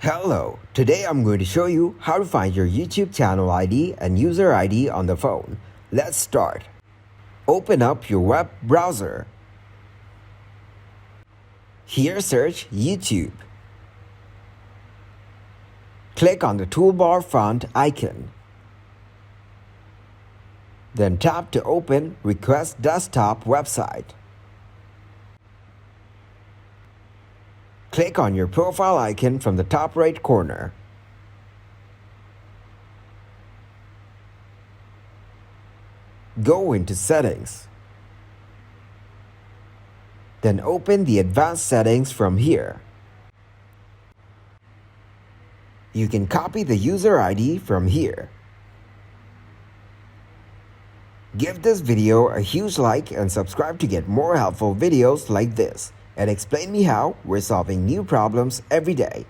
Hello, today I'm going to show you how to find your YouTube channel ID and user ID on the phone. Let's start. Open up your web browser. Here search YouTube. Click on the toolbar font icon. Then tap to open Request Desktop website. Click on your profile icon from the top right corner. Go into Settings. Then open the Advanced Settings from here. You can copy the user ID from here. Give this video a huge like and subscribe to get more helpful videos like this. And explain me how we're solving new problems every day.